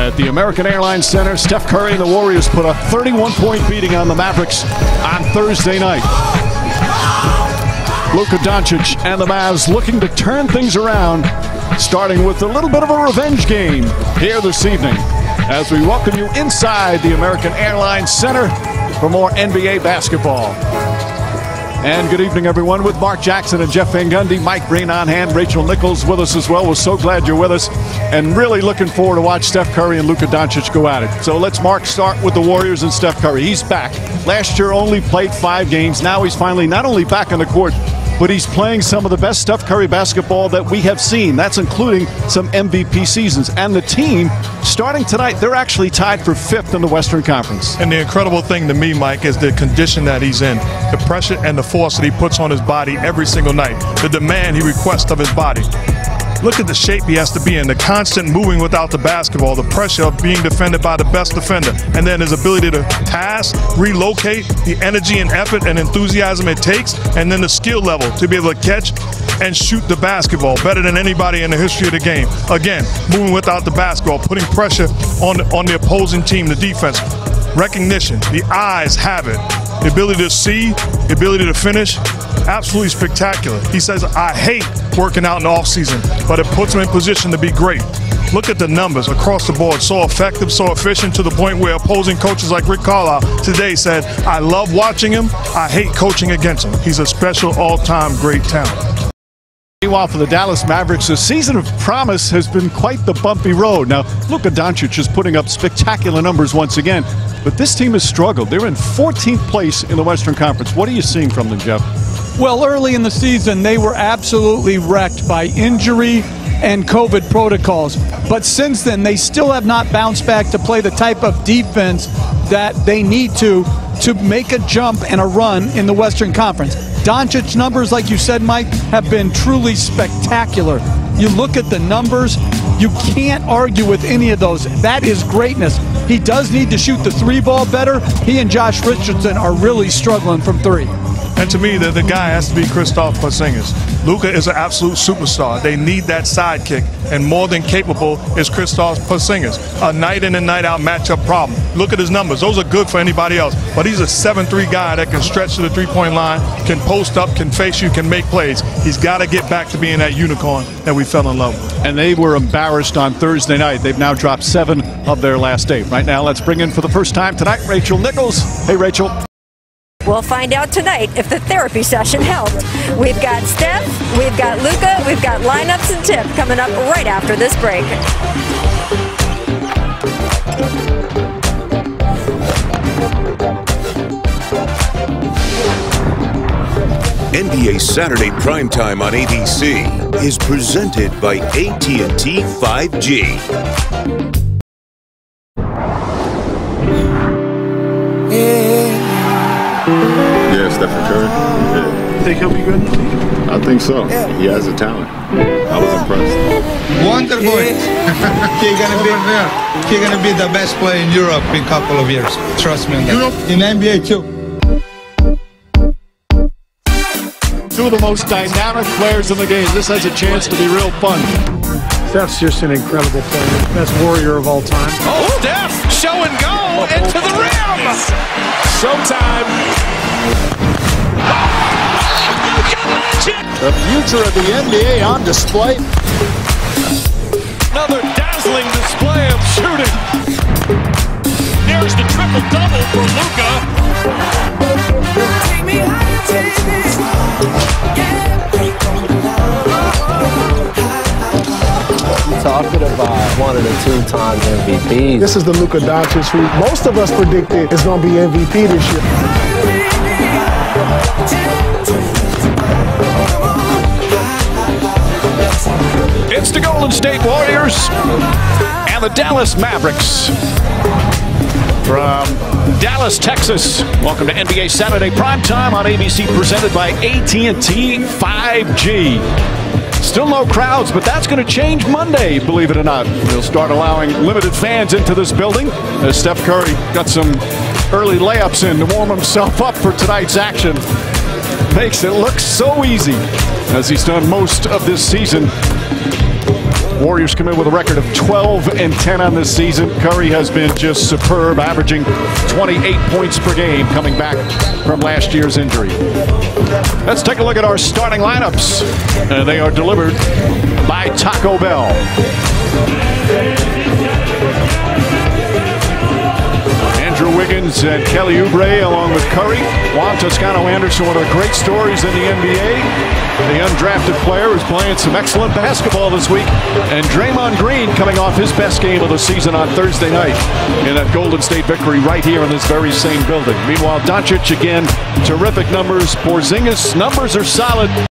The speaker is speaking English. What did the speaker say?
At the American Airlines Center, Steph Curry and the Warriors put a 31-point beating on the Mavericks on Thursday night. Luka Doncic and the Mavs looking to turn things around, starting with a little bit of a revenge game here this evening as we welcome you inside the American Airlines Center for more NBA basketball. And good evening, everyone, with Mark Jackson and Jeff Van Gundy, Mike Breen on hand, Rachel Nichols with us as well. We're so glad you're with us and really looking forward to watch Steph Curry and Luka Doncic go at it. So let's, Mark, start with the Warriors and Steph Curry. He's back. Last year only played 5 games. Now he's finally not only back on the court, but he's playing some of the best Steph Curry basketball that we have seen. That's including some MVP seasons. And the team, starting tonight, they're actually tied for 5th in the Western Conference. And the incredible thing to me, Mike, is the condition that he's in. The pressure and the force that he puts on his body every single night. The demand he requests of his body. Look at the shape he has to be in, the constant moving without the basketball, the pressure of being defended by the best defender, and then his ability to pass, relocate, the energy and effort and enthusiasm it takes, and then the skill level to be able to catch and shoot the basketball better than anybody in the history of the game. Again, moving without the basketball, putting pressure on the opposing team, the defense. Recognition, the eyes have it. The ability to see, the ability to finish, absolutely spectacular. He says, I hate working out in the offseason, but it puts him in position to be great. Look at the numbers across the board, so effective, so efficient, to the point where opposing coaches like Rick Carlisle today said, I love watching him, I hate coaching against him. He's a special all-time great talent. Meanwhile, for the Dallas Mavericks, the season of promise has been quite the bumpy road. Now, Luka Doncic is putting up spectacular numbers once again, but this team has struggled. They're in 14th place in the Western Conference. What are you seeing from them, Jeff? Well, early in the season, they were absolutely wrecked by injury and COVID protocols. But since then, they still have not bounced back to play the type of defense that they need to make a jump and a run in the Western Conference. Doncic's numbers, like you said, Mike, have been truly spectacular. You look at the numbers, you can't argue with any of those. That is greatness. He does need to shoot the 3-ball better. He and Josh Richardson are really struggling from 3. And to me, the guy has to be Kristaps Porzingis. Luka is an absolute superstar. They need that sidekick, and more than capable is Kristaps Porzingis. A night in and night out matchup problem. Look at his numbers. Those are good for anybody else. But he's a 7'3" guy that can stretch to the 3-point line, can post up, can face you, can make plays. He's got to get back to being that unicorn that we fell in love with. And they were embarrassed on Thursday night. They've now dropped 7 of their last 8. Right now, let's bring in for the first time tonight Rachel Nichols. Hey, Rachel. We'll find out tonight if the therapy session helped. We've got Steph, we've got Luka, we've got lineups and tip coming up right after this break. NBA Saturday Primetime on ABC is presented by AT&T 5G. Yeah, Stephen Curry. Yeah. Think he'll be good? I think so. He has the talent. I was impressed. Wonderful. He's gonna be the best player in Europe in a couple of years. Trust me on that. In NBA too. 2 of the most dynamic players in the game. This has a chance to be real fun. Steph's just an incredible player. Best Warrior of all time. Oh, Steph! Show and go into the rim! Showtime! The future of the NBA on display. Another dazzling display of shooting. There's the triple-double for Luka. Talking about one of the 2-time MVPs. This is the Luka Doncic who most of us predicted is going to be MVP this year. It's the Golden State Warriors and the Dallas Mavericks. From Dallas, Texas, welcome to NBA Saturday Primetime on ABC, presented by AT&T 5G. Still no crowds, but that's going to change Monday, believe it or not. They'll start allowing limited fans into this building as Steph Curry got some early layups in to warm himself up for tonight's action. Makes it look so easy, as he's done most of this season. Warriors come in with a record of 12-10 on this season. Curry has been just superb, averaging 28 points per game coming back from last year's injury. Let's take a look at our starting lineups. They are delivered by Taco Bell. Andrew Wiggins and Kelly Oubre along with Curry. Juan Toscano-Anderson, one of the great stories in the NBA. The undrafted player is playing some excellent basketball this week. And Draymond Green coming off his best game of the season on Thursday night in that Golden State victory right here in this very same building. Meanwhile, Doncic again, terrific numbers. Porzingis' numbers are solid.